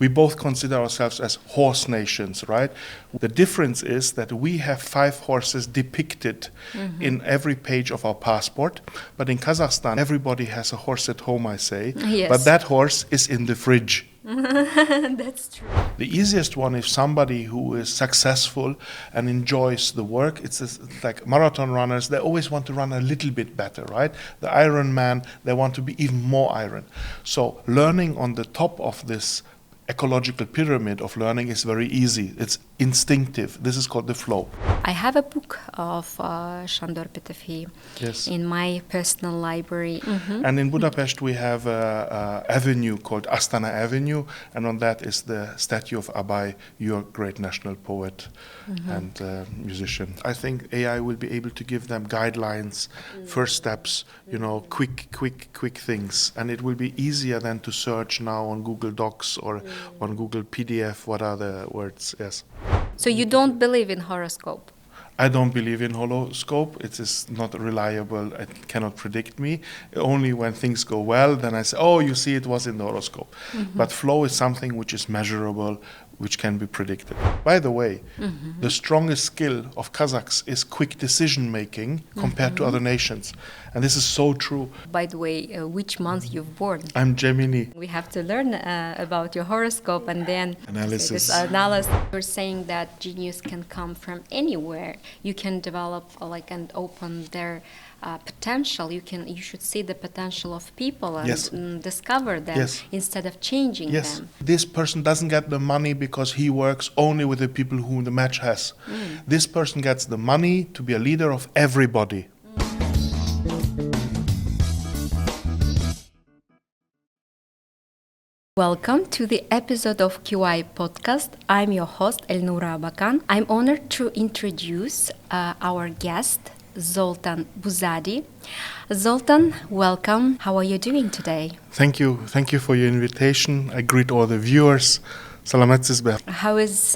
We both consider ourselves as horse nations, right? The difference is that we have 5 horses depicted in every page of our passport, but in Kazakhstan, everybody has a horse at home, I say, Yes. but that horse is in the fridge. That's true. The easiest one is somebody who is successful and enjoys the work. Like marathon runners, they always want to run a little bit better, right? The Iron Man, they want to be even more iron. So learning on the top of this ecological pyramid of learning is very easy. It's instinctive. This is called the flow. I have a book of Shandor Petefi Yes. in my personal library. And in Budapest, we have an avenue called Astana Avenue, and on that is the statue of Abay, your great national poet and musician. I think AI will be able to give them guidelines, first steps, quick things, and it will be easier than to search now on Google Docs or on Google PDF. What are the words? Yes. So you don't believe in horoscope? I don't believe in horoscope. It is not reliable. It cannot predict me. Only when things go well, then I say, oh, you see, it was in the horoscope. But flow is something which is measurable, which can be predicted. By the way, the strongest skill of Kazakhs is quick decision-making compared to other nations. And this is so true. By the way, which month you've born? I'm Gemini. We have to learn about your horoscope and then Analysis. This analysis. You're saying that genius can come from anywhere. You can develop and open their potential. You should see the potential of people and discover them instead of changing them. This person doesn't get the money because he works only with the people whom the match has. This person gets the money to be a leader of everybody. Welcome to the episode of QI podcast. I'm your host, Elnura Bakan. I'm honored to introduce our guest, Zoltan Buzadi. Zoltan, welcome. How are you doing today? Thank you. Thank you for your invitation. I greet all the viewers. Salamat Zizber. How is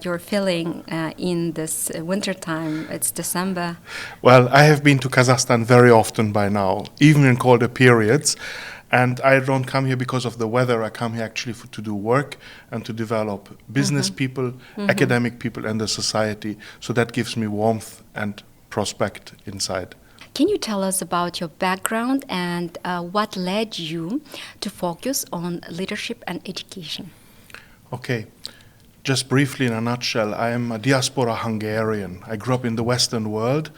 your feeling in this winter time? It's December. Well, I have been to Kazakhstan very often by now, even in colder periods. And I don't come here because of the weather. I come here actually to do work and to develop business people, academic people, and the society. So that gives me warmth and prospect inside. Can you tell us about your background and what led you to focus on leadership and education? Okay. Just briefly, in a nutshell, I am a diaspora Hungarian. I grew up in the Western world.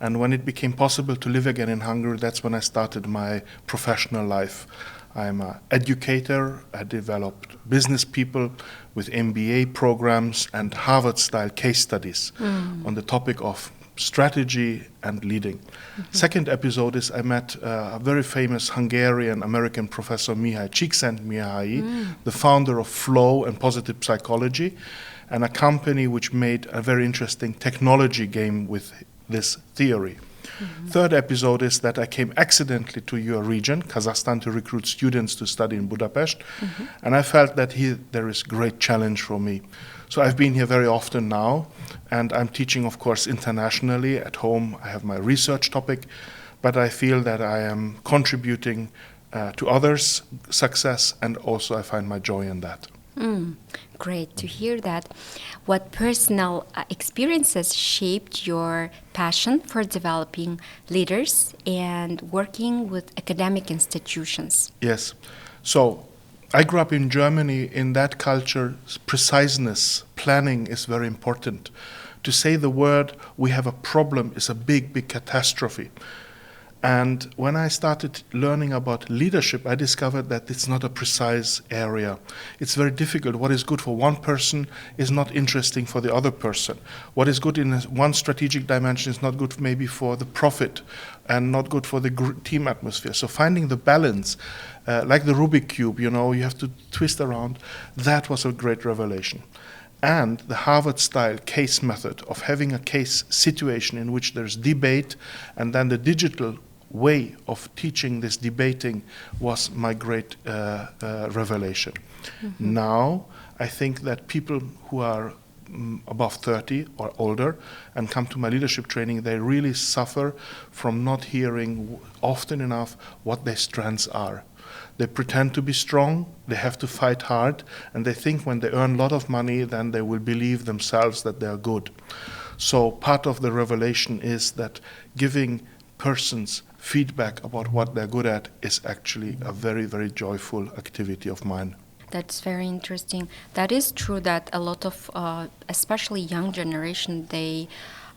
And when it became possible to live again in Hungary, that's when I started my professional life. I'm an educator. I developed business people with MBA programs and Harvard-style case studies on the topic of strategy and leading. Second episode is I met a very famous Hungarian-American professor, Mihaly Csikszentmihalyi, the founder of Flow and Positive Psychology, and a company which made a very interesting technology game with this theory. Third episode is that I came accidentally to your region, Kazakhstan, to recruit students to study in Budapest, and I felt that here there is great challenge for me. So I've been here very often now, and I'm teaching, of course, internationally. At home, I have my research topic, but I feel that I am contributing to others' success, and also I find my joy in that. Great to hear that. What personal experiences shaped your passion for developing leaders and working with academic institutions? Yes. So I grew up in Germany. In that culture, preciseness, planning is very important. To say the word, we have a problem, is a big catastrophe. And when I started learning about leadership, I discovered that it's not a precise area. It's very difficult. What is good for one person is not interesting for the other person. What is good in one strategic dimension is not good maybe for the profit and not good for the team atmosphere. So finding the balance, like the Rubik Cube, you have to twist around, that was a great revelation. And the Harvard-style case method of having a case situation in which there's debate and then the digital way of teaching this debating was my great revelation. Now, I think that people who are above 30 or older and come to my leadership training, they really suffer from not hearing often enough what their strengths are. They pretend to be strong, they have to fight hard, and they think when they earn a lot of money, then they will believe themselves that they are good. So part of the revelation is that giving persons feedback about what they're good at is actually a very, very joyful activity of mine. That's very interesting. That is true that a lot of, especially young generation, they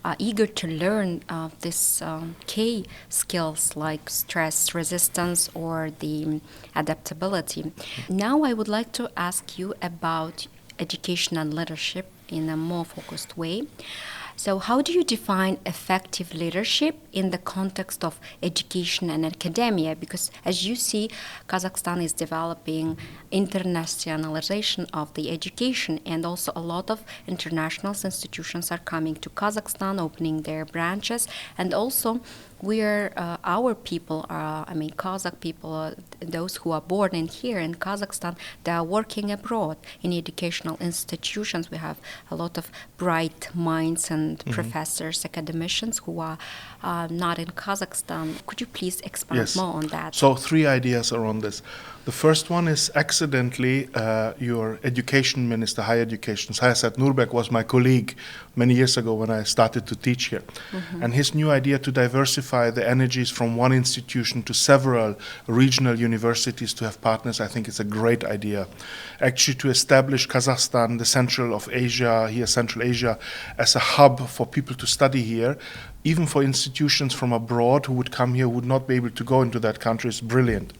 are eager to learn these key skills like stress resistance or the adaptability. Now I would like to ask you about education and leadership in a more focused way. So how do you define effective leadership in the context of education and academia? Because as you see, Kazakhstan is developing internationalization of the education, and also a lot of international institutions are coming to Kazakhstan, opening their branches, and also our people are, Kazakh people, those who are born in here in Kazakhstan, they are working abroad in educational institutions. We have a lot of bright minds and professors, academicians who are not in Kazakhstan. Could you please expand more on that? So 3 ideas around this. The first one is accidentally your education minister, higher education, Sayasat Nurbek, was my colleague many years ago when I started to teach here. And his new idea to diversify the energies from one institution to several regional universities to have partners, I think it's a great idea. Actually, to establish Kazakhstan, the central of Asia, here Central Asia, as a hub for people to study here, even for institutions from abroad who would come here, would not be able to go into that country, is brilliant.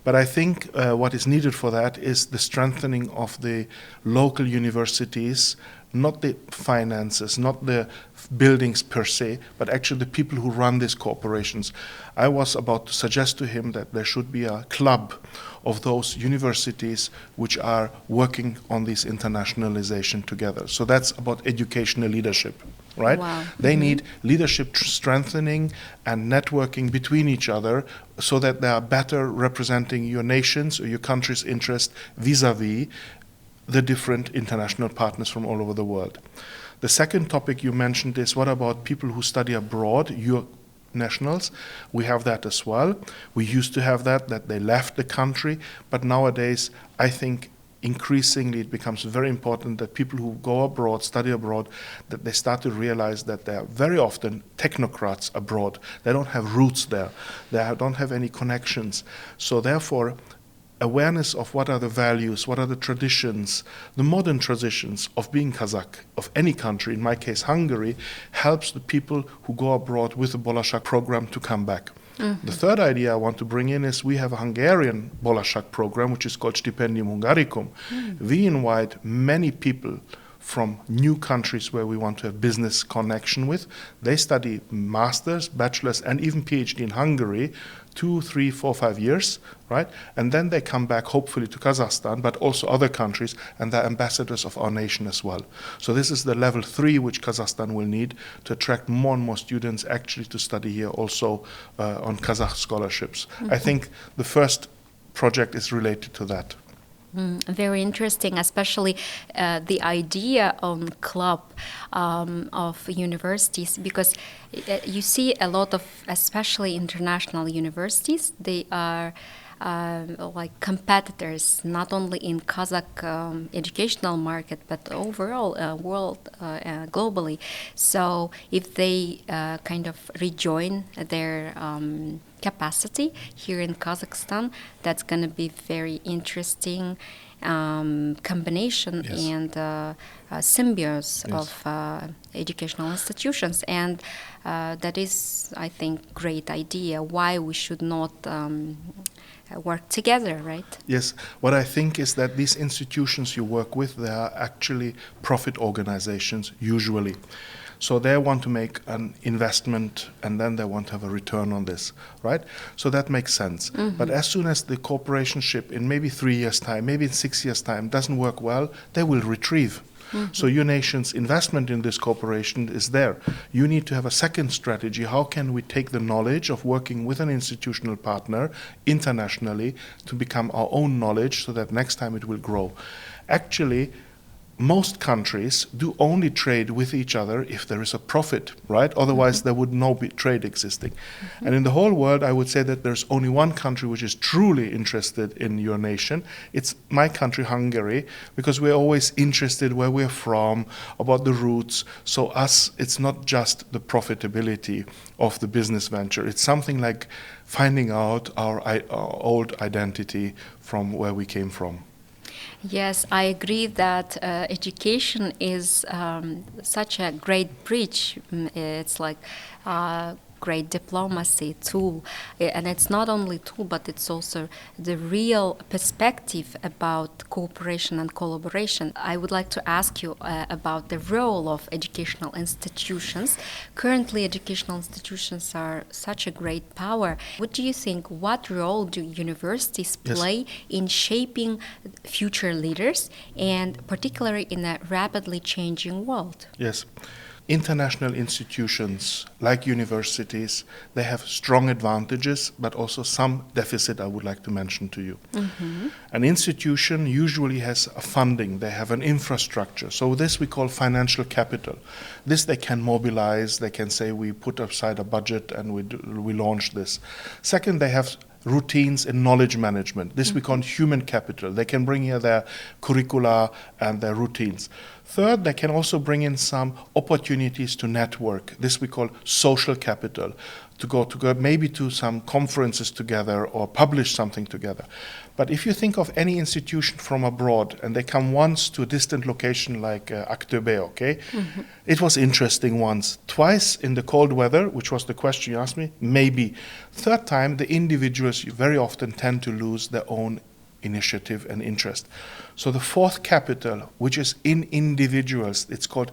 But I think what is needed for that is the strengthening of the local universities, not the finances, not the buildings per se, but actually the people who run these corporations. I was about to suggest to him that there should be a club of those universities which are working on this internationalization together. So that's about educational leadership, right? Wow. They need leadership strengthening and networking between each other so that they are better representing your nation's or your country's interest vis-a-vis the different international partners from all over the world. The second topic you mentioned is what about people who study abroad, your nationals? We have that as well. We used to have that they left the country, but nowadays I think increasingly it becomes very important that people who go abroad, study abroad, that they start to realize that they are very often technocrats abroad. They don't have roots there. They don't have any connections. So therefore, awareness of what are the values, what are the traditions, the modern traditions of being Kazakh, of any country, in my case Hungary, helps the people who go abroad with the Bolashak program to come back. The third idea I want to bring in is we have a Hungarian Bolashak program, which is called Stipendium Hungaricum. We invite many people from new countries where we want to have business connection with. They study masters, bachelors, and even PhD in Hungary, 2, 3, 4, 5 years, right? And then they come back, hopefully, to Kazakhstan, but also other countries, and they're ambassadors of our nation as well. So this is the level 3 which Kazakhstan will need to attract more and more students actually to study here also on Kazakh scholarships. I think the first project is related to that. Very interesting, especially the idea on club of universities, because you see a lot of, especially international universities, they are like competitors, not only in Kazakh educational market, but overall world, globally. So if they kind of rejoin their capacity here in Kazakhstan, that's going to be very interesting combination and symbiosis of educational institutions, and that is, I think, great idea why we should not work together, right? Yes, what I think is that these institutions you work with, they are actually profit organizations usually. So they want to make an investment and then they want to have a return on this, right? So that makes sense. But as soon as the corporationship in maybe 3 years' time, maybe in 6 years' time doesn't work well, they will retrieve. So your nation's investment in this corporation is there. You need to have a second strategy. How can we take the knowledge of working with an institutional partner internationally to become our own knowledge so that next time it will grow? Actually, most countries do only trade with each other if there is a profit, right? Otherwise, there would no be trade existing. And in the whole world, I would say that there's only one country which is truly interested in your nation. It's my country, Hungary, because we're always interested where we're from, about the roots. So us, it's not just the profitability of the business venture. It's something like finding out our old identity from where we came from. Yes, I agree that education is such a great bridge. It's like a great diplomacy tool. And it's not only tool, but it's also the real perspective about cooperation and collaboration. I would like to ask you about the role of educational institutions. Currently, educational institutions are such a great power. What do you think? What role do universities play in shaping future leaders, and particularly in a rapidly changing world? Yes. International institutions like universities, they have strong advantages, but also some deficit I would like to mention to you. An institution usually has a funding, they have an infrastructure. So this we call financial capital. This they can mobilize, they can say we put aside a budget and we launch this. Second, they have routines in knowledge management. This we call human capital. They can bring here their curricula and their routines. Third, they can also bring in some opportunities to network. This we call social capital, to go maybe to some conferences together or publish something together. But if you think of any institution from abroad and they come once to a distant location like Aktöbe, okay? It was interesting once. Twice in the cold weather, which was the question you asked me, maybe. Third time, the individuals very often tend to lose their own initiative and interest. So the fourth capital, which is in individuals, it's called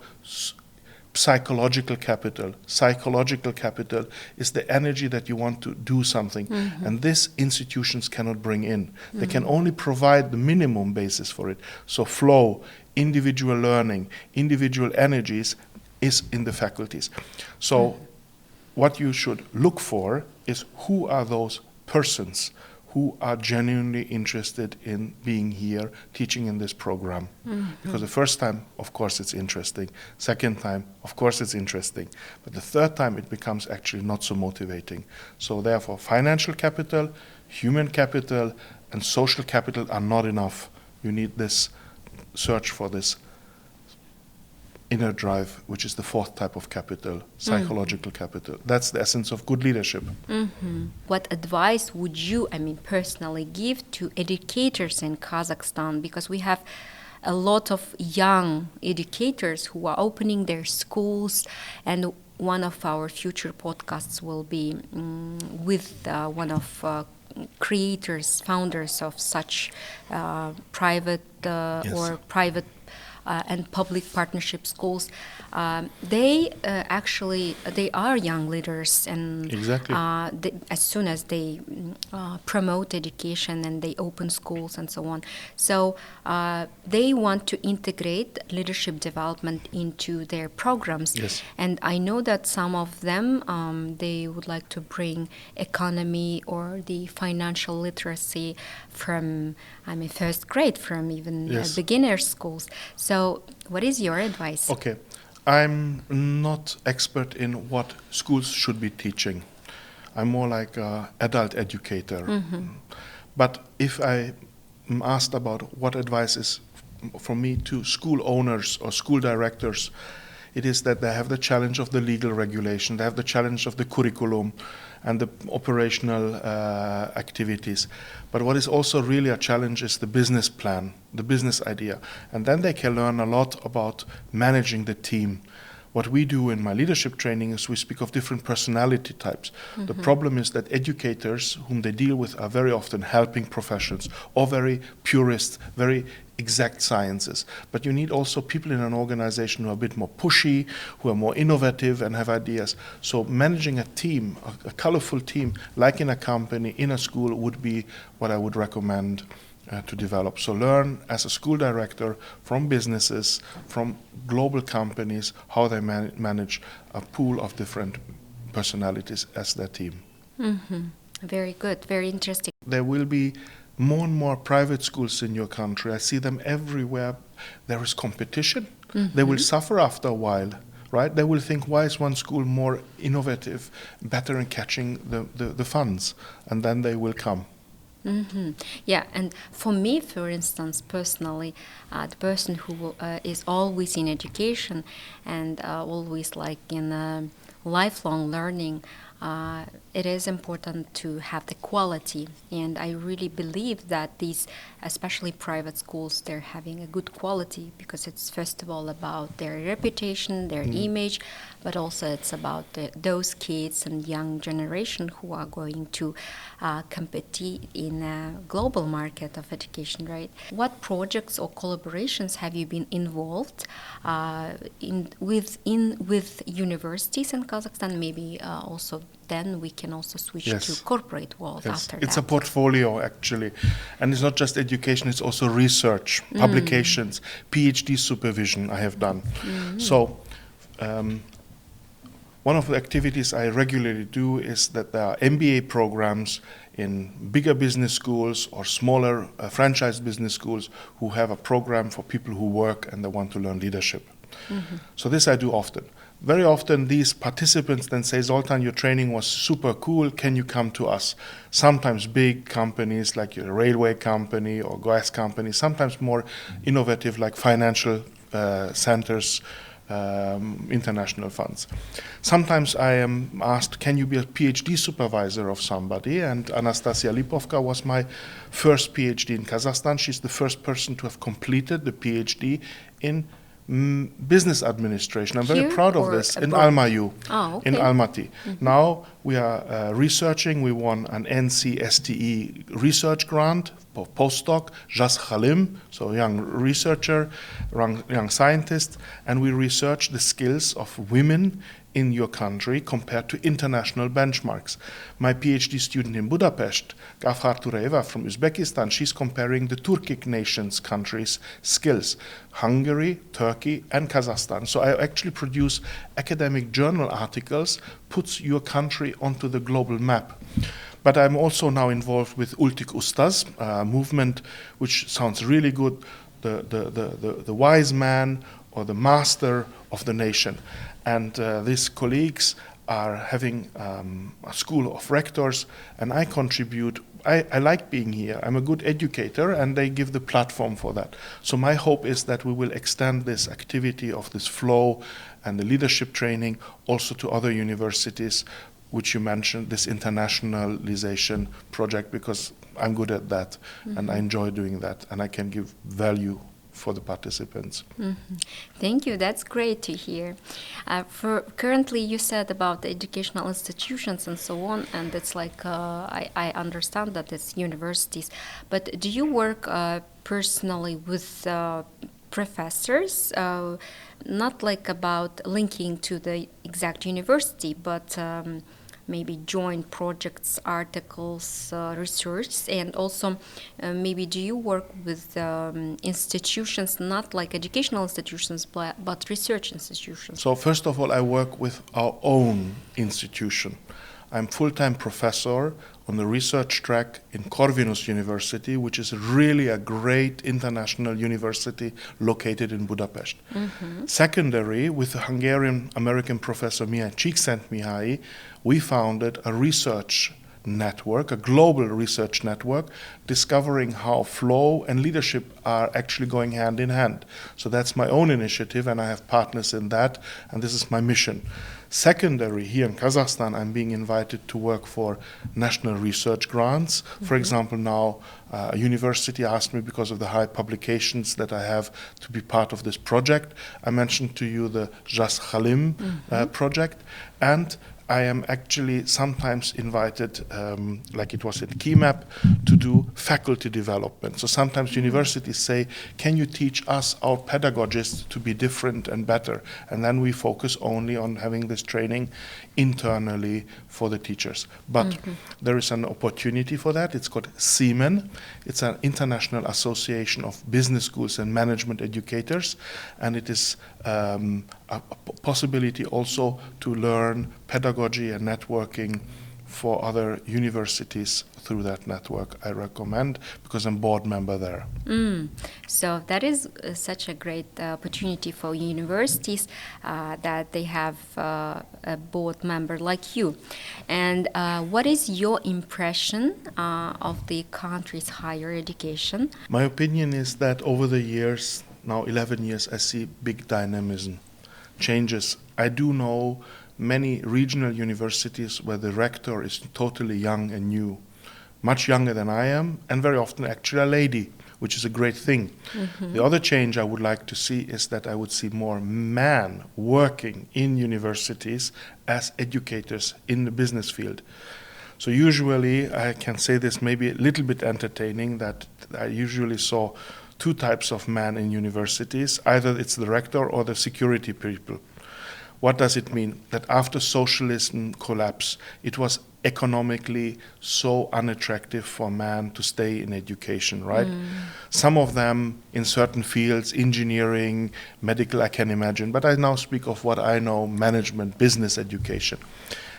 psychological capital. Psychological capital is the energy that you want to do something, and this institutions cannot bring in. They can only provide the minimum basis for it. So flow, individual learning, individual energies is in the faculties. So what you should look for is who are those persons who are genuinely interested in being here, teaching in this program. Because the first time, of course, it's interesting. Second time, of course, it's interesting. But the third time, it becomes actually not so motivating. So therefore, financial capital, human capital, and social capital are not enough. You need this search for this inner drive, which is the fourth type of capital, psychological capital. That's the essence of good leadership. What advice would you, personally give to educators in Kazakhstan? Because we have a lot of young educators who are opening their schools, and one of our future podcasts will be with one of creators, founders of such private or private and public partnership schools. They are young leaders, and as soon as they promote education and they open schools and so on, so they want to integrate leadership development into their programs. And I know that some of them they would like to bring economy or the financial literacy from first grade, from even beginner schools. So what is your advice? Okay, I'm not expert in what schools should be teaching. I'm more like an adult educator. But if I am asked about what advice is from me to school owners or school directors, it is that they have the challenge of the legal regulation, they have the challenge of the curriculum and the operational activities. But what is also really a challenge is the business plan, the business idea. And then they can learn a lot about managing the team. What we do in my leadership training is we speak of different personality types. The problem is that educators whom they deal with are very often helping professions or very purist, very exact sciences. But you need also people in an organization who are a bit more pushy, who are more innovative and have ideas. So managing a team, a colorful team, like in a company, in a school, would be what I would recommend to develop. So learn as a school director from businesses, from global companies, how they manage a pool of different personalities as their team. Very good, very interesting. There will be more and more private schools in your country. I see them everywhere. There is competition. They will suffer after a while, right? They will think, why is one school more innovative, better in catching the funds? And then they will come. Yeah, and for me, for instance, personally, the person who is always in education and always like in lifelong learning, it is important to have the quality. And I really believe that these, especially private schools, they're having a good quality because it's first of all about their reputation, their image, but also it's about those kids and young generation who are going to compete in a global market of education, right? What projects or collaborations have you been involved with universities in Kazakhstan? Maybe also then we can also switch to corporate world after that. It's a portfolio, actually. And it's not just education, it's also research, publications, PhD supervision I have done. So one of the activities I regularly do is that there are MBA programs in bigger business schools or smaller franchise business schools who have a program for people who work and they want to learn leadership. So this I do often. Very often these participants then say, Zoltan, your training was super cool, can you come to us? Sometimes big companies like your railway company or gas company, sometimes more innovative like financial centers, international funds. Sometimes I am asked, can you be a PhD supervisor of somebody? And Anastasia Lipovka was my first PhD in Kazakhstan. She's the first person to have completed the PhD in business administration. I'm very proud of this. Abroad? In Almaty, in Okay. Almaty. Now we are researching. We won an NCSTE research grant for postdoc, Jas Khalim, so young researcher, young scientist, and we research the skills of women in your country compared to international benchmarks. My PhD student in Budapest, Gafar Tureva from Uzbekistan, she's comparing the Turkic nations countries' skills, Hungary, Turkey, and Kazakhstan. So I actually produce academic journal articles, puts your country onto the global map. But I'm also now involved with Ultik Ustaz, a movement which sounds really good, the wise man or the master of the nation. And these colleagues are having a school of rectors, and I contribute. I like being here. I'm a good educator, and they give the platform for that. So my hope is that we will extend this activity of this flow and the leadership training also to other universities, which you mentioned, this internationalization project, because I'm good at that, and I enjoy doing that, and I can give value for the participants. Thank you. That's great to hear. Currently, you said about the educational institutions and so on, and it's like I understand that it's universities. But do you work personally with professors? Not like about linking to the exact university, but maybe joint projects, articles, research, and also maybe do you work with institutions, not like educational institutions, but research institutions? So first of all, I work with our own institution. I'm full-time professor on the research track in Corvinus University, which is really a great international university located in Budapest. Secondary, with the Hungarian-American professor Mihály Csíkszentmihalyi, we founded a research network, a global research network, discovering how flow and leadership are actually going hand in hand. So that's my own initiative, and I have partners in that, and this is my mission. Secondary, here in Kazakhstan, I'm being invited to work for national research grants. For example, now a university asked me, because of the high publications that I have, to be part of this project. I mentioned to you the Jas Khalim project, and I am actually sometimes invited, like it was in KeyMap, to do faculty development. So sometimes universities say, can you teach us, our pedagogists, to be different and better? And then we focus only on having this training internally for the teachers. But there is an opportunity for that. It's called CEMEN. It's an international association of business schools and management educators. And it is a possibility also to learn pedagogy and networking for other universities through that network. I recommend, because I'm board member there. So that is such a great opportunity for universities that they have a board member like you. And what is your impression of the country's higher education? My opinion is that over the years, now 11 years, I see big dynamism, changes. I do know many regional universities where the rector is totally young and new, much younger than I am, and very often actually a lady, which is a great thing. The other change I would like to see is that I would see more men working in universities as educators in the business field. So usually, I can say this maybe a little bit entertaining, that I usually saw two types of men in universities. Either it's the rector or the security people. What does it mean? That after socialism collapsed, it was economically so unattractive for men to stay in education, right? Some of them in certain fields, engineering, medical, I can imagine, but I now speak of what I know, management, business education.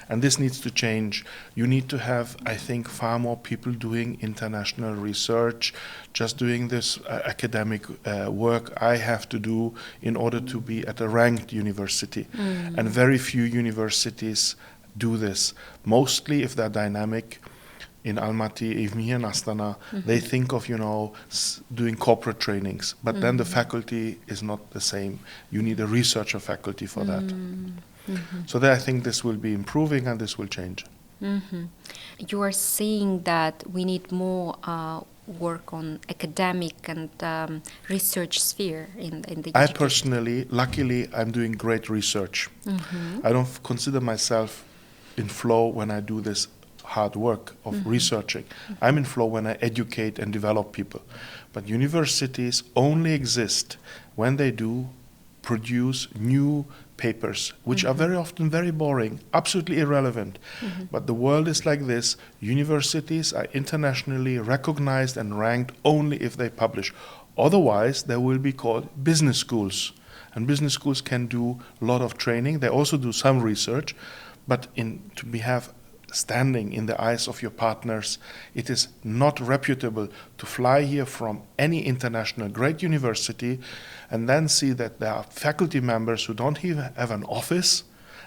And this needs to change. You need to have, I think, far more people doing international research, just doing this academic work I have to do in order to be at a ranked university. And very few universities do this. Mostly, if they're dynamic, in Almaty, even here in Astana, they think of, doing corporate trainings. But then the faculty is not the same. You need a researcher faculty for that. So I think this will be improving and this will change. You are saying that we need more work on academic and research sphere in the education. I personally, luckily, I'm doing great research. I don't consider myself in flow when I do this hard work of researching. I'm in flow when I educate and develop people. But universities only exist when they do produce new papers, which are very often very boring, absolutely irrelevant. But the world is like this. Universities are internationally recognized and ranked only if they publish. Otherwise, they will be called business schools. And business schools can do a lot of training. They also do some research. But to have standing in the eyes of your partners, it is not reputable to fly here from any international great university and then see that there are faculty members who don't even have an office,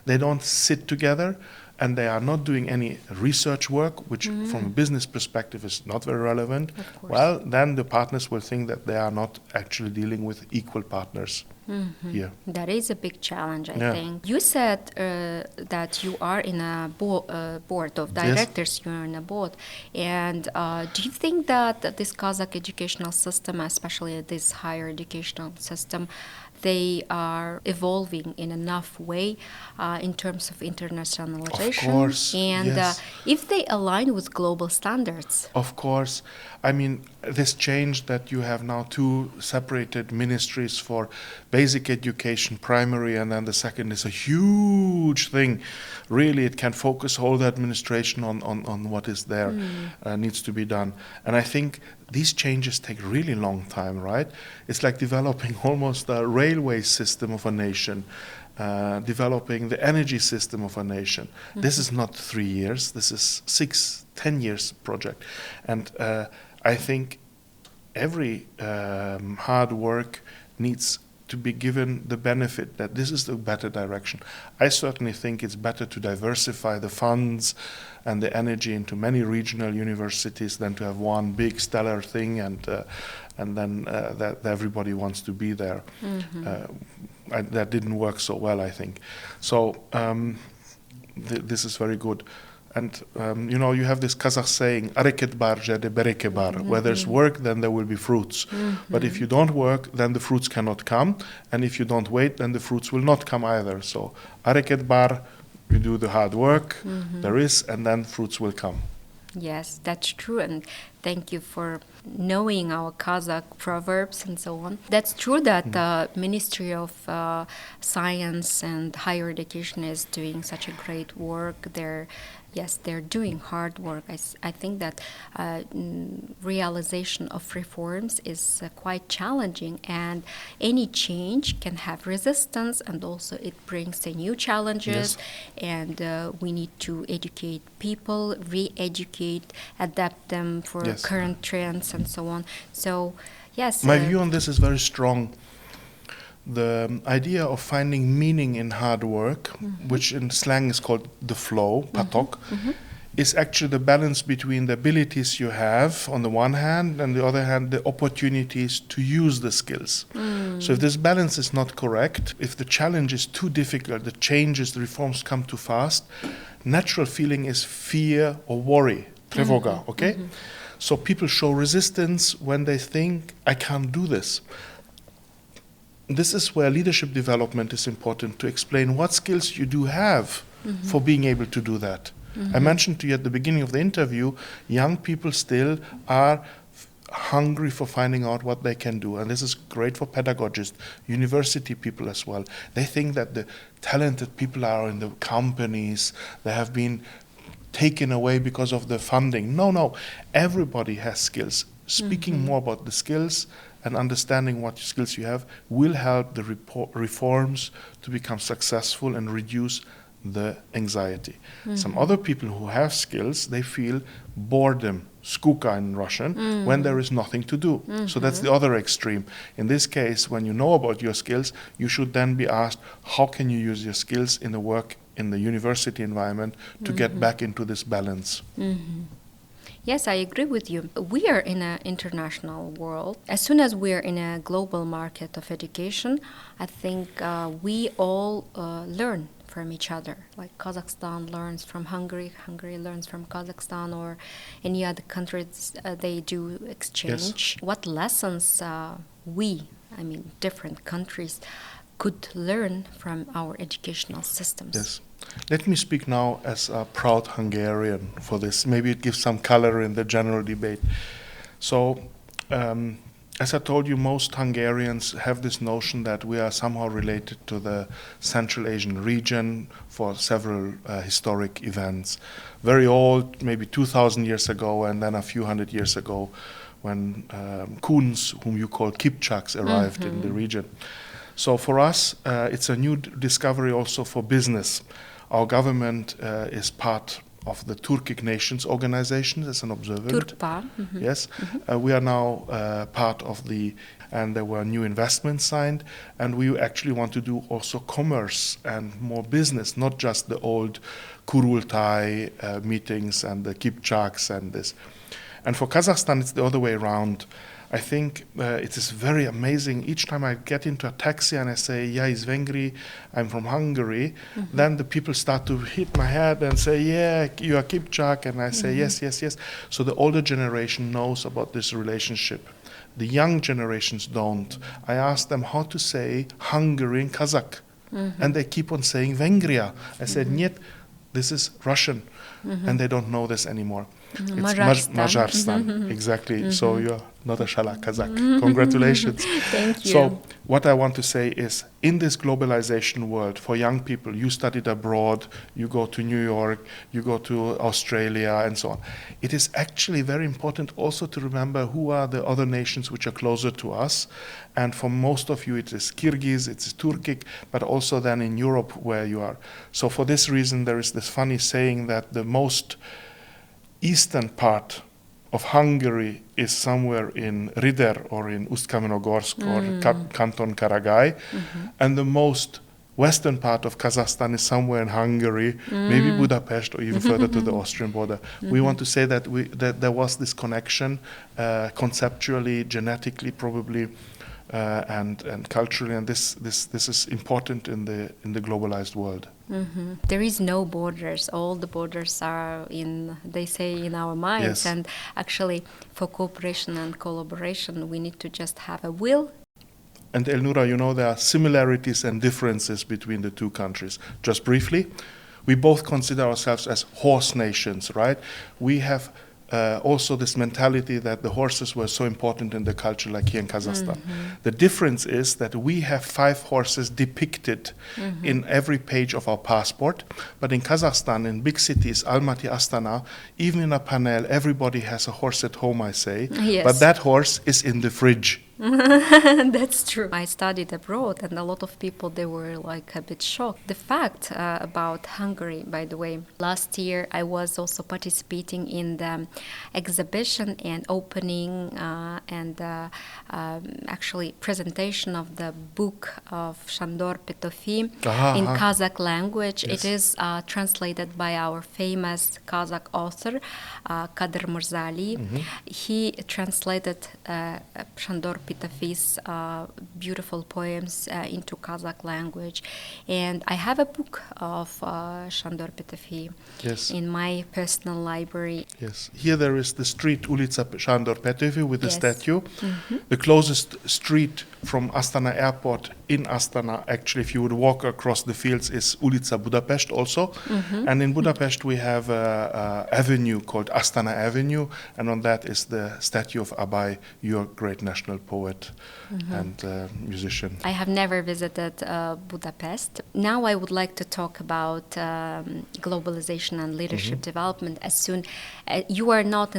they don't sit together, and they are not doing any research work, which from a business perspective is not very relevant. Well, then the partners will think that they are not actually dealing with equal partners here. That is a big challenge, I think. You said that you are in a board of directors, you are in a board. And do you think that this Kazakh educational system, especially this higher educational system, they are evolving in enough way in terms of internationalization? Of course, and if they align with global standards? Of course. I mean, this change that you have now two separated ministries for basic education, primary, and then the second is a huge thing. Really, it can focus all the administration on what is there, needs to be done. And I think these changes take really long time, right? It's like developing almost a railway system of a nation, developing the energy system of a nation. This is not 3 years, this is 6-10 years project. And I think every hard work needs to be given the benefit that this is the better direction. I certainly think it's better to diversify the funds and the energy into many regional universities than to have one big stellar thing and then that everybody wants to be there. That didn't work so well, I think. So this is very good. And, you have this Kazakh saying, "Areket bar, jede bereke bar." Where there's work, then there will be fruits. But if you don't work, then the fruits cannot come. And if you don't wait, then the fruits will not come either. So, areket bar, you do the hard work, there is, and then fruits will come. Yes, that's true. And thank you for knowing our Kazakh proverbs and so on. That's true that the Ministry of Science and Higher Education is doing such a great work. They're yes, they're doing hard work. I think that realization of reforms is quite challenging, and any change can have resistance, and also it brings new challenges. Yes. And we need to educate people, re-educate, adapt them for Yes. current trends, and so on. So, yes. My view on this is very strong. The idea of finding meaning in hard work, which in slang is called the flow, patok, is actually the balance between the abilities you have on the one hand, and the other hand, the opportunities to use the skills. So if this balance is not correct, if the challenge is too difficult, the changes, the reforms come too fast, natural feeling is fear or worry, trevoga, okay? So people show resistance when they think, I can't do this. This is where leadership development is important, to explain what skills you do have for being able to do that. I mentioned to you at the beginning of the interview, young people still are hungry for finding out what they can do. And this is great for pedagogists, university people as well. They think that the talented people are in the companies, they have been taken away because of the funding. No, everybody has skills. Speaking more about the skills and understanding what skills you have will help the reforms to become successful and reduce the anxiety. Some other people who have skills, they feel boredom, skuka in Russian, when there is nothing to do. So that's the other extreme. In this case, when you know about your skills, you should then be asked, how can you use your skills in the work in the university environment to get back into this balance? Yes, I agree with you. We are in an international world. As soon as we are in a global market of education, I think we all learn from each other. Like Kazakhstan learns from Hungary, Hungary learns from Kazakhstan, or any other countries, they do exchange. Yes. What lessons different countries, could learn from our educational systems? Yes. Let me speak now as a proud Hungarian for this. Maybe it gives some color in the general debate. So, as I told you, most Hungarians have this notion that we are somehow related to the Central Asian region for several historic events. Very old, maybe 2,000 years ago, and then a few hundred years ago when Kuns, whom you call Kipchaks, arrived in the region. So for us, it's a new discovery also for business. Our government is part of the Turkic Nations Organization as an observer. Turkpa. Yes. We are now part of and there were new investments signed, and we actually want to do also commerce and more business, not just the old Kurultai meetings and the Kipchaks and this. And for Kazakhstan, it's the other way around. I think it is very amazing. Each time I get into a taxi and I say, yeah, it's Vengri, I'm from Hungary, then the people start to hit my head and say, yeah, you are Kipchak, and I say, yes. So the older generation knows about this relationship. The young generations don't. I ask them how to say Hungary in Kazakh, and they keep on saying Vengria. I said, niet, this is Russian, and they don't know this anymore. It's Majarstan, exactly. So you're not a Shala Kazakh. Congratulations. Thank you. So what I want to say is, in this globalization world, for young people, you studied abroad, you go to New York, you go to Australia, and so on. It is actually very important also to remember who are the other nations which are closer to us. And for most of you, it is Kyrgyz, it's Turkic, but also then in Europe where you are. So for this reason, there is this funny saying that the most eastern part of Hungary is somewhere in Rider or in Ust-Kamenogorsk or Canton Karagay, and the most western part of Kazakhstan is somewhere in Hungary, maybe Budapest or even further to the Austrian border. We want to say that that there was this connection conceptually, genetically, probably, and culturally, and this is important in the globalized world. There is no borders. All the borders are they say in our minds. Yes. And actually, for cooperation and collaboration, we need to just have a will. And Elnura, there are similarities and differences between the two countries. Just briefly, we both consider ourselves as horse nations, right? We have also this mentality that the horses were so important in the culture, like here in Kazakhstan. The difference is that we have 5 horses depicted in every page of our passport, but in Kazakhstan, in big cities, Almaty, Astana, even in a panel, everybody has a horse at home, I say, Yes. but that horse is in the fridge. That's true. I studied abroad, and a lot of people, they were like a bit shocked. The fact about Hungary, by the way, last year I was also participating in the exhibition and opening and actually presentation of the book of Shandor Petofi in Kazakh language. Yes. It is translated by our famous Kazakh author, Kadir Murzali. He translated Shandor Petofi's beautiful poems into Kazakh language, and I have a book of Shandor Petofi Yes. in my personal library. Yes. Here there is the street Ulica Shandor Petofi with the Yes. statue. The closest street from Astana airport in Astana, actually, if you would walk across the fields, is Ulica Budapest also. And in Budapest we have an avenue called Astana Avenue, and on that is the statue of Abay, your great national poet and musician. I have never visited Budapest. Now I would like to talk about globalization and leadership development. As soon you are not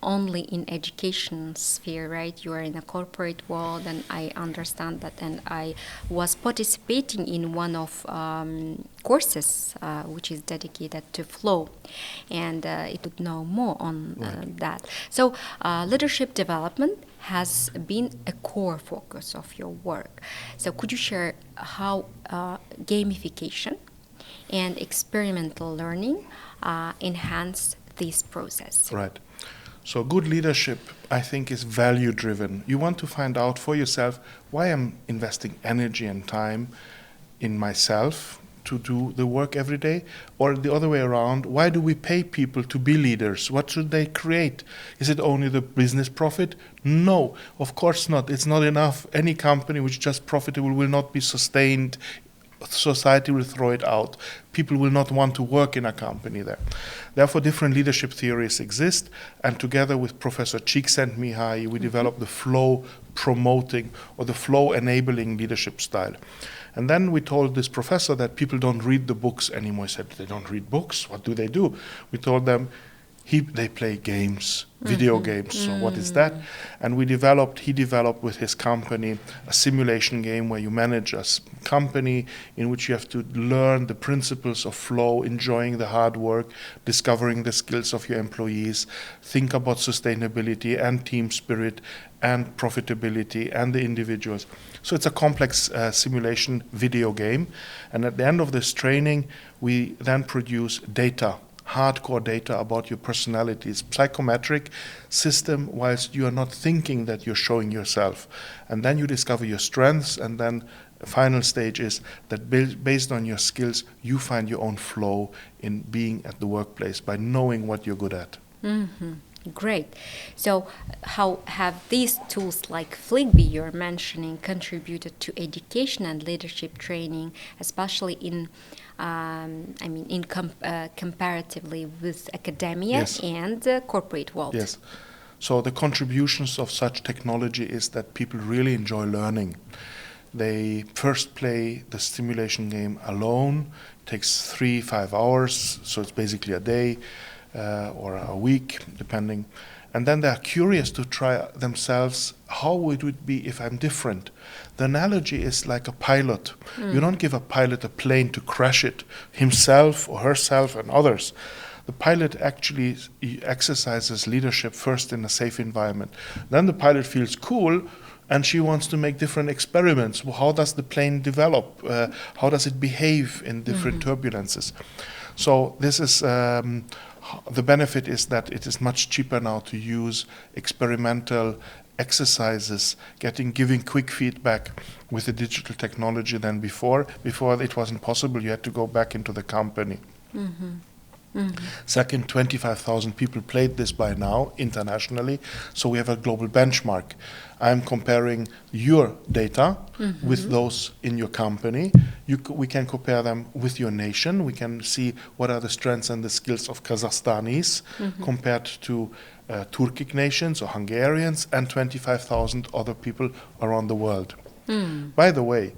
only in education sphere, right? You are in a corporate world, and I understand that. And I was participating in one of courses which is dedicated to flow, and it would know more on that. So leadership development has been a core focus of your work. So could you share how gamification and experimental learning enhance this process? Right. So good leadership, I think, is value-driven. You want to find out for yourself why I'm investing energy and time in myself to do the work every day, or the other way around, why do we pay people to be leaders? What should they create? Is it only the business profit? No, of course not. It's not enough. Any company which is just profitable will not be sustained. Society will throw it out. People will not want to work in a company there. Therefore, different leadership theories exist, and together with Professor Csikszentmihalyi, we developed the flow promoting or the flow enabling leadership style. And then we told this professor that people don't read the books anymore. He said, they don't read books? What do? We told them, they play games, video games. So what is that? And he developed with his company a simulation game where you manage a company in which you have to learn the principles of flow, enjoying the hard work, discovering the skills of your employees, think about sustainability and team spirit and profitability and the individuals. So it's a complex simulation video game. And at the end of this training, we then produce data, hardcore data about your personality. It's psychometric system whilst you are not thinking that you're showing yourself. And then you discover your strengths, and then the final stage is that based on your skills, you find your own flow in being at the workplace by knowing what you're good at. Great. So how have these tools like Flickbee you're mentioning contributed to education and leadership training, especially in comparatively with academia Yes. and corporate world? Yes. So the contributions of such technology is that people really enjoy learning. They first play the simulation game alone. It takes 3-5 hours, so it's basically a day or a week, depending. And then they're curious to try themselves, how it would be if I'm different. The analogy is like a pilot. You don't give a pilot a plane to crash it himself or herself and others. The pilot actually exercises leadership first in a safe environment. Then the pilot feels cool, and she wants to make different experiments. Well, how does the plane develop? How does it behave in different turbulences? So this is the benefit is that it is much cheaper now to use experimental exercises, giving quick feedback with the digital technology than before. Before it wasn't possible. You had to go back into the company. Second, 25,000 people played this by now internationally, so we have a global benchmark. I'm comparing your data with those in your company. We can compare them with your nation. We can see what are the strengths and the skills of Kazakhstanis compared to Turkic nations or Hungarians and 25,000 other people around the world. By the way,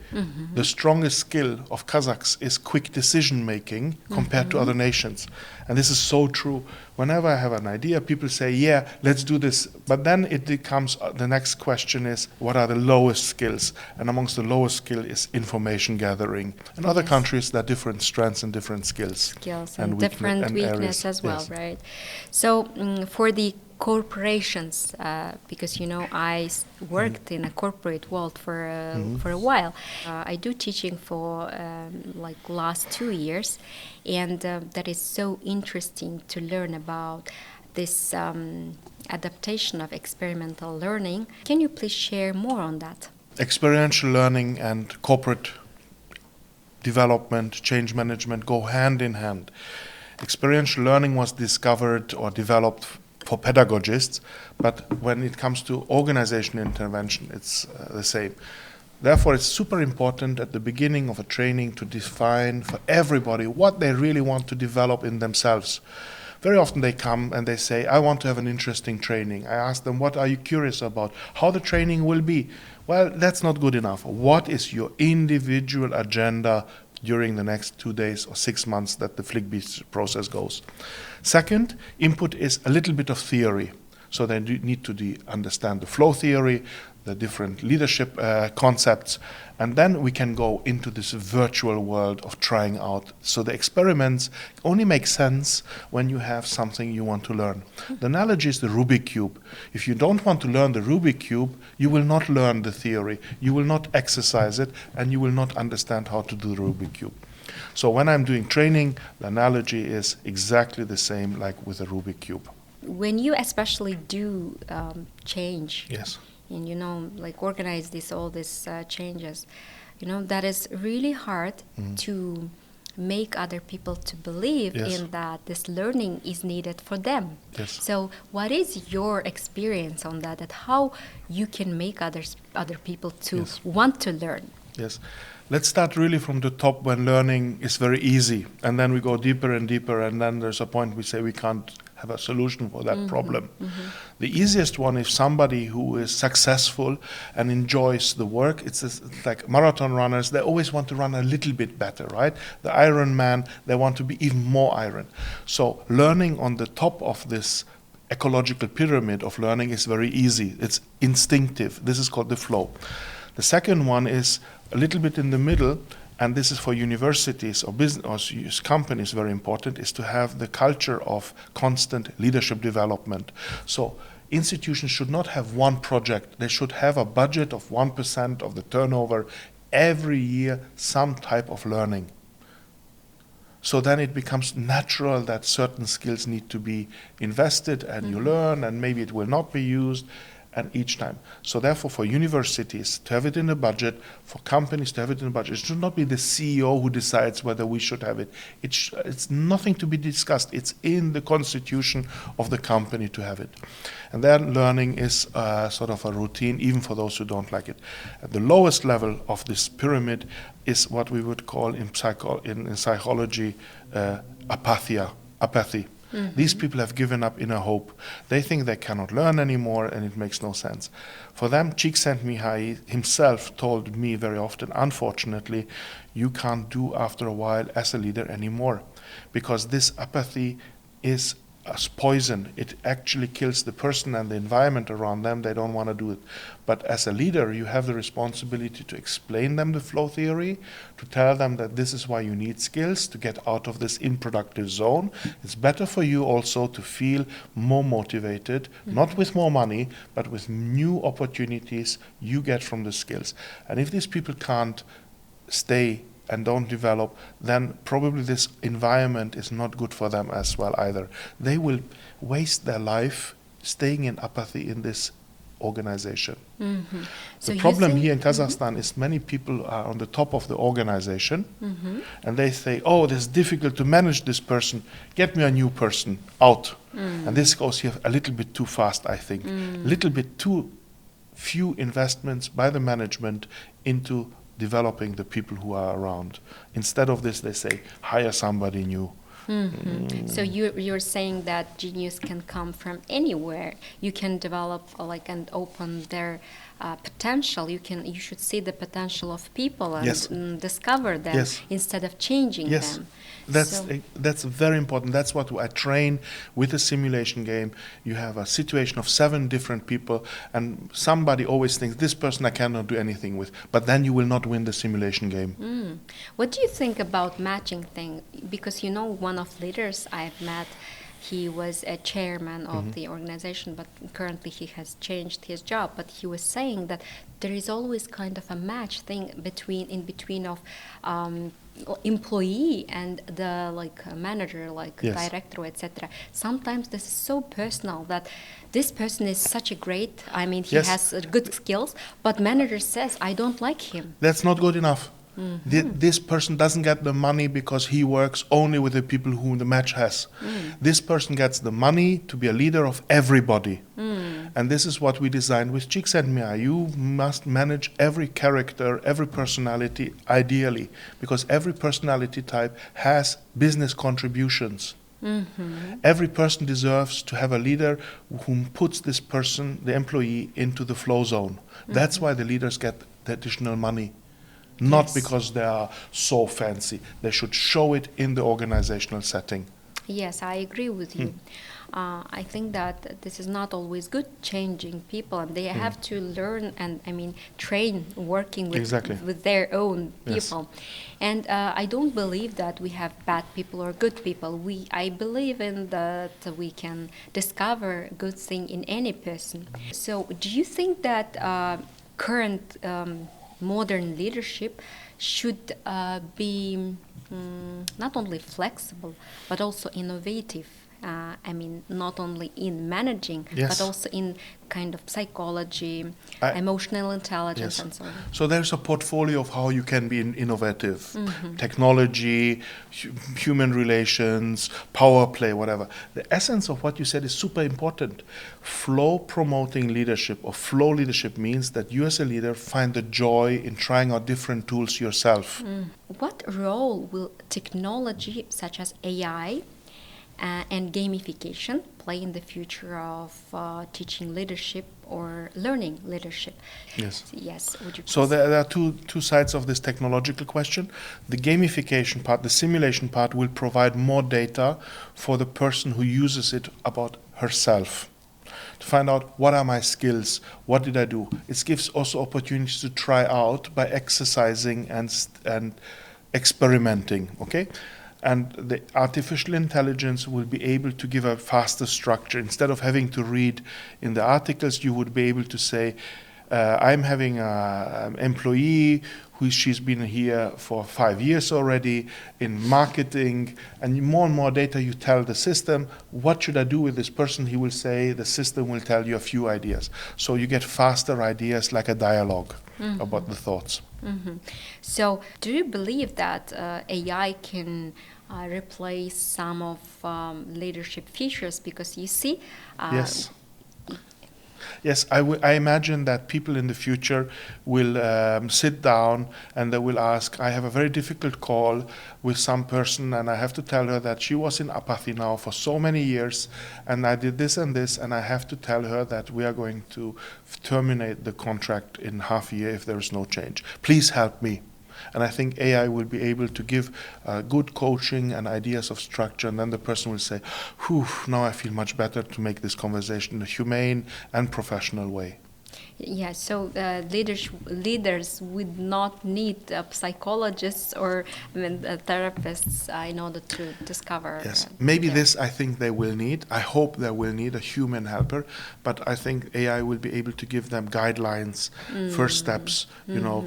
the strongest skill of Kazakhs is quick decision making compared to other nations. And this is so true. Whenever I have an idea, people say, yeah, let's do this. But then it becomes, the next question is, what are the lowest skills? And amongst the lowest skill is information gathering. In other countries, there are different strengths and different skills. And different weakness as well, right? So for the corporations, because I worked in a corporate world for a while. I do teaching for like last 2 years, and that is so interesting to learn about this adaptation of experimental learning. Can you please share more on that? Experiential learning and corporate development, change management go hand in hand. Experiential learning was discovered or developed for pedagogists, but when it comes to organization intervention, it's the same. Therefore, it's super important at the beginning of a training to define for everybody what they really want to develop in themselves. Very often they come and they say, I want to have an interesting training. I ask them, what are you curious about? How the training will be? Well, that's not good enough. What is your individual agenda during the next 2 days or 6 months that the Flickbeat process goes? Second, input is a little bit of theory. So they need to understand the flow theory, the different leadership concepts, and then we can go into this virtual world of trying out. So the experiments only make sense when you have something you want to learn. The analogy is the Rubik Cube. If you don't want to learn the Rubik Cube, you will not learn the theory, you will not exercise it, and you will not understand how to do the Rubik Cube. So when I'm doing training, the analogy is exactly the same like with a Rubik Cube. When you especially do change, yes, and like organize all these changes, that is really hard to make other people to believe in that this learning is needed for them. Yes. So what is your experience on that how you can make other people to want to learn? Yes. Let's start really from the top when learning is very easy, and then we go deeper and deeper, and then there's a point we say we can't have a solution for that problem. The easiest one is somebody who is successful and enjoys the work. It's like marathon runners, they always want to run a little bit better, right? The Iron Man, they want to be even more iron. So learning on the top of this ecological pyramid of learning is very easy. It's instinctive. This is called the flow. The second one is a little bit in the middle, and this is for universities or business or companies very important, is to have the culture of constant leadership development. So institutions should not have one project. They should have a budget of 1% of the turnover every year, some type of learning. So then it becomes natural that certain skills need to be invested and you learn, and maybe it will not be used. And each time. So therefore, for universities to have it in the budget, for companies to have it in the budget, it should not be the CEO who decides whether we should have it. It's nothing to be discussed. It's in the constitution of the company to have it. And then learning is sort of a routine, even for those who don't like it. At the lowest level of this pyramid is what we would call in psychology apathy. These people have given up inner hope. They think they cannot learn anymore, and it makes no sense. For them, Csikszentmihalyi himself told me very often, unfortunately, you can't do after a while as a leader anymore, because this apathy is as poison. It actually kills the person and the environment around them. They don't want to do it. But as a leader, you have the responsibility to explain them the flow theory, to tell them that this is why you need skills to get out of this unproductive zone. It's better for you also to feel more motivated, not with more money, but with new opportunities you get from the skills. And if these people can't stay and don't develop, then probably this environment is not good for them as well either. They will waste their life staying in apathy in this organization. So The you problem think- here in Kazakhstan is many people are on the top of the organization and they say, oh, this is difficult to manage this person, get me a new person out. And this goes here a little bit too fast, I think. A little bit too few investments by the management into developing the people who are around. Instead of this, they say, hire somebody new. So you're saying that genius can come from anywhere. You can develop and open their potential. You should see the potential of people and Yes. Discover them Yes. instead of changing Yes, them. that's very important. That's what I train with a simulation game. You have a situation of 7 different people, and somebody always thinks, this person I cannot do anything with, but then you will not win the simulation game. What do you think about matching thing? Because one of leaders I've met, he was a chairman of the organization, but currently he has changed his job. But he was saying that there is always kind of a match thing in between of employee and the manager, Yes. director, etc. Sometimes this is so personal that this person is such a great. I mean, he Yes. has good skills, but manager says I don't like him. That's not good enough. This person doesn't get the money because he works only with the people whom the match has. This person gets the money to be a leader of everybody. And this is what we designed with Csikszentmihalyi. You must manage every character, every personality ideally, because every personality type has business contributions. Every person deserves to have a leader who puts this person, the employee, into the flow zone. That's why the leaders get the additional money. Not Yes. because they are so fancy. They should show it in the organizational setting. Yes, I agree with you. I think that this is not always good, changing people, and they have to learn and train working with Exactly. with their own Yes. people. And I don't believe that we have bad people or good people. I believe in that we can discover good thing in any person. So, do you think that current modern leadership should be not only flexible but also innovative? Not only in managing, Yes. but also in kind of psychology, I- emotional intelligence, Yes. and so on. So there's a portfolio of how you can be innovative. Technology, human relations, power play, whatever. The essence of what you said is super important. Flow promoting leadership or flow leadership means that you as a leader find the joy in trying out different tools yourself. What role will technology such as AI and gamification play in the future of teaching leadership or learning leadership? Yes. Yes. Would you? So please? there are two sides of this technological question. The gamification part, the simulation part, will provide more data for the person who uses it about herself. To find out what are my skills, what did I do. It gives also opportunities to try out by exercising and experimenting, okay? And the artificial intelligence will be able to give a faster structure. Instead of having to read in the articles, you would be able to say, I'm having an employee she's been here for 5 years already in marketing, and more data you tell the system, what should I do with this person? He will say, the system will tell you a few ideas. So you get faster ideas, like a dialogue about the thoughts. So, do you believe that AI can replace some of leadership features? Because you see, Yes. Yes, I imagine that people in the future will sit down and they will ask, I have a very difficult call with some person and I have to tell her that she was in apathy now for so many years and I did this and this, and I have to tell her that we are going to terminate the contract in half a year if there is no change. Please help me. And I think AI will be able to give good coaching and ideas of structure, and then the person will say, whew, now I feel much better to make this conversation in a humane and professional way. Yeah, so leaders would not need psychologists or therapists in order to discover. Yes, maybe this I think they will need. I hope they will need a human helper, but I think AI will be able to give them guidelines, first steps,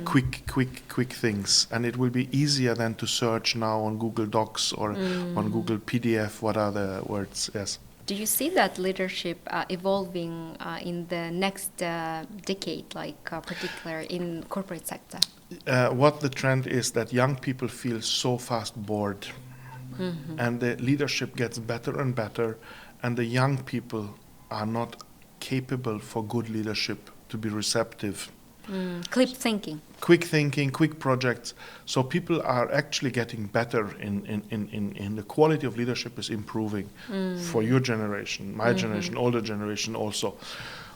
quick things, and it will be easier than to search now on Google Docs or on Google PDF. What are the words? Yes. Do you see that leadership evolving in the next decade, like particular in corporate sector? What the trend is that young people feel so fast bored, and the leadership gets better and better, and the young people are not capable for good leadership to be receptive. Quick thinking. Quick thinking, quick projects. So people are actually getting better in the quality of leadership is improving for your generation, my generation, older generation also.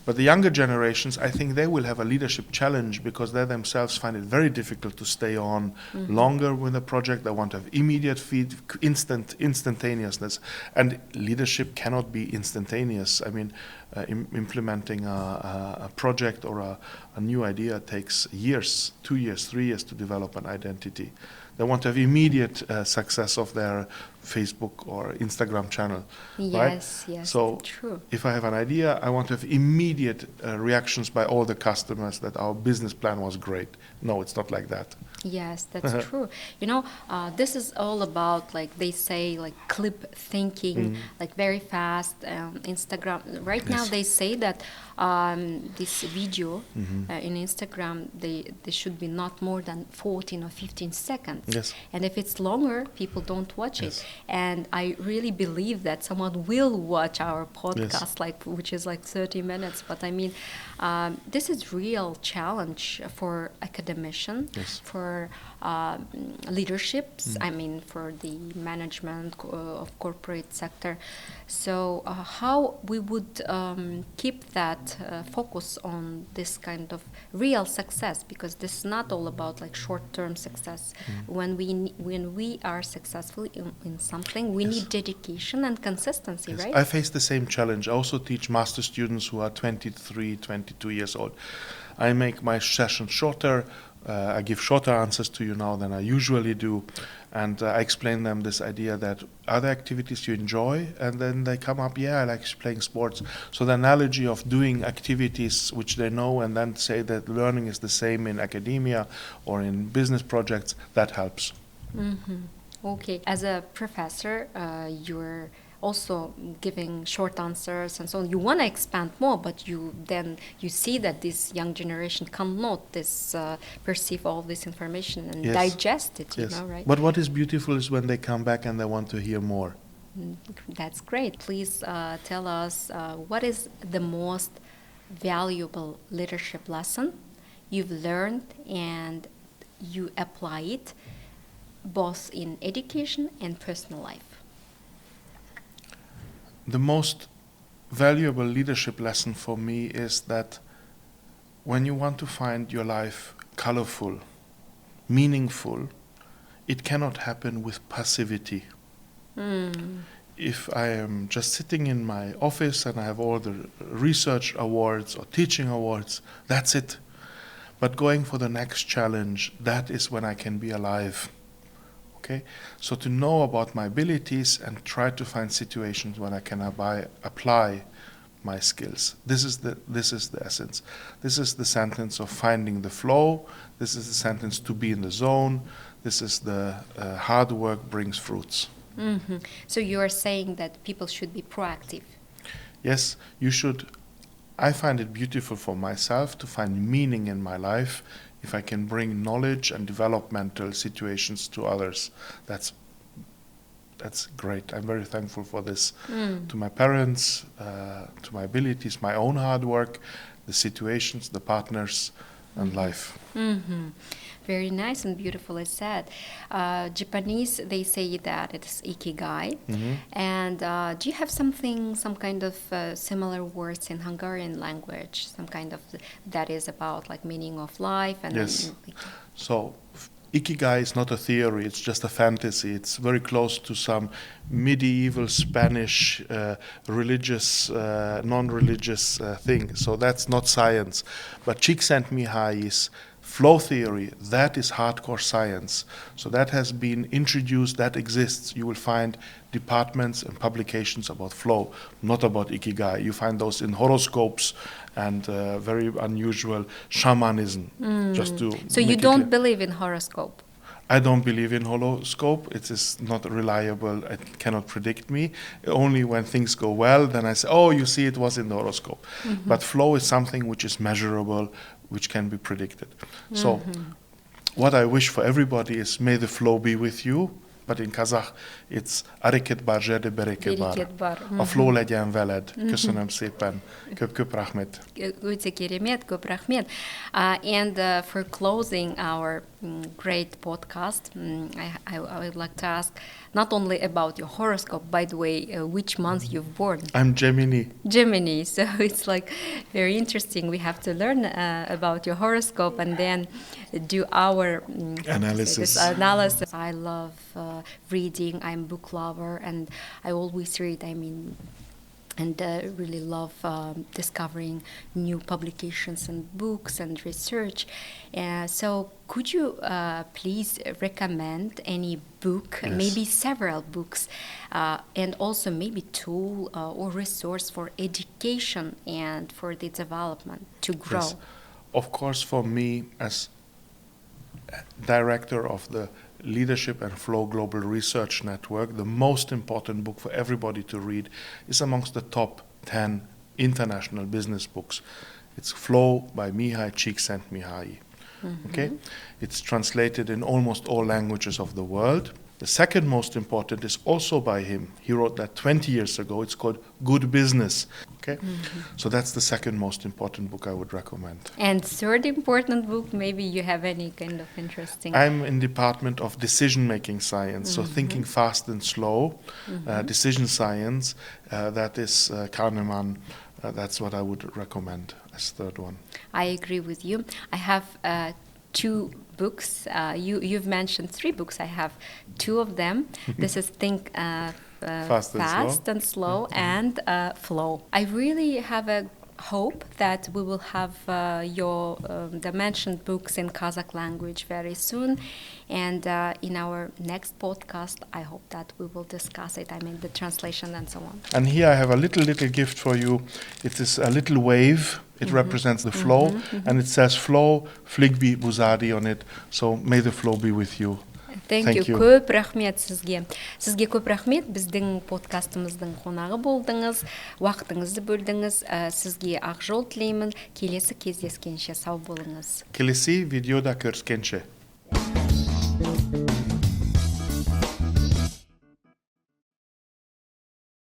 But the younger generations, I think they will have a leadership challenge because they themselves find it very difficult to stay on longer with a project. They want to have immediate feed, instantaneousness. And leadership cannot be instantaneous. I mean, implementing a project or a new idea takes years, 2 years, 3 years to develop an identity. They want to have immediate success of their Facebook or Instagram channel, right? Yes, so true. If I have an idea, I want to have immediate reactions by all the customers that our business plan was great. No, it's not like that. Yes, that's true. You know, this is all about, like they say, like clip thinking, like very fast. Instagram. Right now, they say that this video in Instagram, they should be not more than 14 or 15 seconds. Yes. And if it's longer, people don't watch it. And I really believe that someone will watch our podcast, which is like 30 minutes. But I mean, this is real challenge for academicians, for leaderships, I mean, for the management of corporate sector. So how we would keep that focus on this kind of real success, because this is not all about like short-term success. When we are successful in something, we need dedication and consistency, right? I face the same challenge. I also teach master students who are 23, 22 years old. I make my sessions shorter. I give shorter answers to you now than I usually do. And I explain them this idea that other activities you enjoy, and then they come up, I like playing sports. So the analogy of doing activities which they know and then say that learning is the same in academia or in business projects, that helps. Okay. As a professor, you're also giving short answers and so on. You want to expand more, but you see that this young generation cannot perceive all this information and digest it, you know, right? But what is beautiful is when they come back and they want to hear more. That's great. Please tell us what is the most valuable leadership lesson you've learned and you apply it both in education and personal life. The most valuable leadership lesson for me is that when you want to find your life colorful, meaningful, it cannot happen with passivity. If I am just sitting in my office and I have all the research awards or teaching awards, that's it. But going for the next challenge, that is when I can be alive. Okay? So to know about my abilities and try to find situations when I can apply my skills. This is the essence. This is the sentence of finding the flow. This is the sentence to be in the zone. This is the hard work brings fruits. So you are saying that people should be proactive. Yes, you should. I find it beautiful for myself to find meaning in my life. If I can bring knowledge and developmental situations to others, that's great. I'm very thankful for this. To my parents, to my abilities, my own hard work, the situations, the partners, and life. Very nice and beautifully said. Japanese, they say that it's ikigai. And do you have some kind of similar words in Hungarian language? Some kind of that is about like meaning of life? And yes. So ikigai is not a theory, it's just a fantasy. It's very close to some medieval Spanish religious, non-religious thing. So that's not science. But Csikszentmihalyi is flow theory, that is hardcore science. So that has been introduced, that exists. You will find departments and publications about flow, not about ikigai. You find those in horoscopes and very unusual shamanism. Just to so you don't believe in horoscope? I don't believe in horoscope. It is not reliable. It cannot predict me. Only when things go well, then I say, oh, you see, it was in the horoscope. But flow is something which is measurable, which can be predicted. So what I wish for everybody is may the flow be with you. But in Kazakh, it's areket bar zsede bereket bar. Bereket bar. A flow legyen veled. Köszönöm szépen. Köp rahmet. Өте керемет, көп рахмет. And for closing our great podcast, I would like to ask not only about your horoscope, by the way, which month you've born. I'm Gemini. Gemini, so it's like very interesting. We have to learn about your horoscope and then do our Analysis. Analysis. I love reading. I'm a book lover, and I always read. And really love discovering new publications and books and research. So could you please recommend any book, Yes. maybe several books, and also maybe tool or resource for education and for the development to grow? Yes. Of course, for me, as director of the Leadership and Flow Global Research Network, the most important book for everybody to read is amongst the top 10 international business books. It's Flow by Mihai Csikszentmihalyi. Okay? It's translated in almost all languages of the world. The second most important is also by him. He wrote that 20 years ago. It's called Good Business. Okay? So that's the second most important book I would recommend. And third important book, maybe you have any kind of interesting. I'm in department of decision-making science, so thinking fast and slow, decision science, that is Kahneman. That's what I would recommend as third one. I agree with you. I have two books. You've mentioned three books. I have two of them. This is Think Fast and Slow and Flow. I really have a hope that we will have your the mentioned books in Kazakh language very soon, and in our next podcast I hope that we will discuss it, the translation and so on. And here I have a little gift for you. It is a little wave. It represents the flow, and it says Flow, Fligbi Buzadi on it. So may the flow be with you. Thank you. Көп рахмет сізге. Сізге көп рахмет. Біздің подкастымыздың қонағы болдыңыз, уақытыңызды бөлдіңіз. Сізге ақ жол тілеймін. Келесі кездескенше сау болыңыз. Келесі видеода көріскенше.